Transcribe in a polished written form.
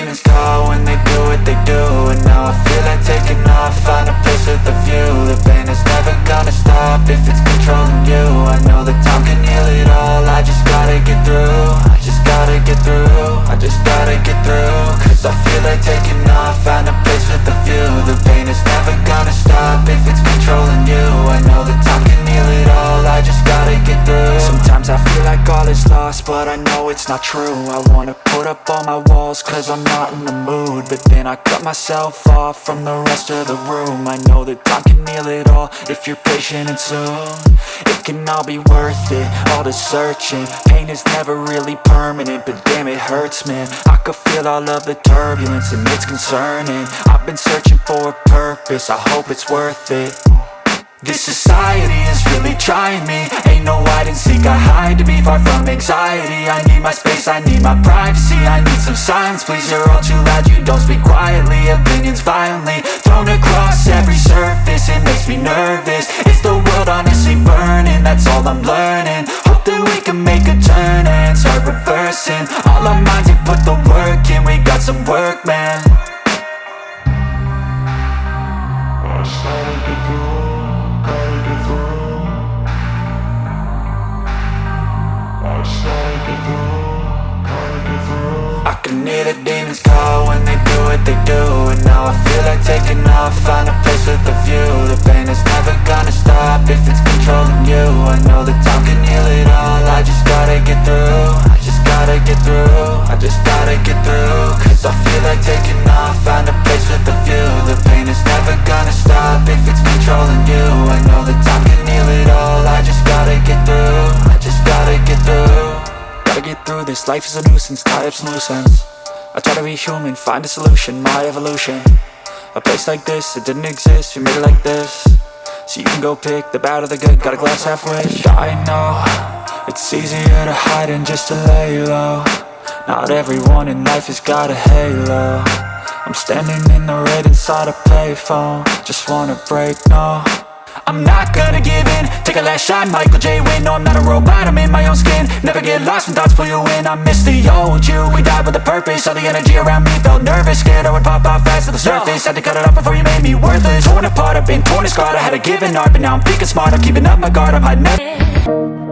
demons call when they do what they do. And now I feel like taking off, find a place with a view. The pain is never gonna stop if it's controlling you. I know that time can heal it all, I just gotta get through. I just gotta get through, I just gotta get through. Cause I feel like taking off, find a place with a view. The pain is never gonna stop if it's controlling you. I know that time can heal it all, I just gotta get through. Sometimes I feel like all is lost, but I know it's not true. I wanna put up all my walls cause I'm not in the mood, but then I cut myself off from the rest of the room. I know that time can heal it all if you're patient and soon. It can all be worth it, all the searching. Pain is never really permanent, but damn it hurts, man. I could feel all of the turbulence and it's concerning. I've been searching for a purpose, I hope it's worth it. This society is really trying me. Ain't no hide and seek, I hide to be far from anxiety. I need my space, I need my privacy. I need some silence, please, you're all too loud. You don't speak quietly, opinions violently thrown across every surface. It makes me nervous, it's the world honestly burning. That's all I'm learning, hope that we can make a turn and start reversing. All our minds, we put the work in, we got some work, man. I started to go. I can hear the demons call when they do what they do. And now I feel like taking off, find a place with a view. The pain is never gonna stop if it's controlling you. I know that time can heal it all, I just gotta get through. I just gotta get through, I just gotta get through. Cause I feel like taking off, find a place with a view. The pain is never gonna stop if it's controlling you. I know that time can heal it all, I just gotta get through. I just gotta get through. Gotta get through this, life is a nuisance, tie up some loose ends. I try to be human, find a solution, my evolution. A place like this, it didn't exist, we made it like this. So you can go pick the bad or the good, got a glass halfway. I know, it's easier to hide than just to lay low. Not everyone in life has got a halo. I'm standing in the red inside a payphone, just wanna break, no. I'm not gonna give in, take a last shot, Michael J. Win. No, I'm not a robot, I'm in my own skin. Never get lost when thoughts pull you in. I miss the old you, we died with a purpose. All the energy around me felt nervous, scared I would pop off fast to the surface. Had to cut it off before you made me worthless. Torn apart, I've been torn and scarred. I had a given art, but now I'm thinking smart. I'm keeping up my guard, I'm hiding.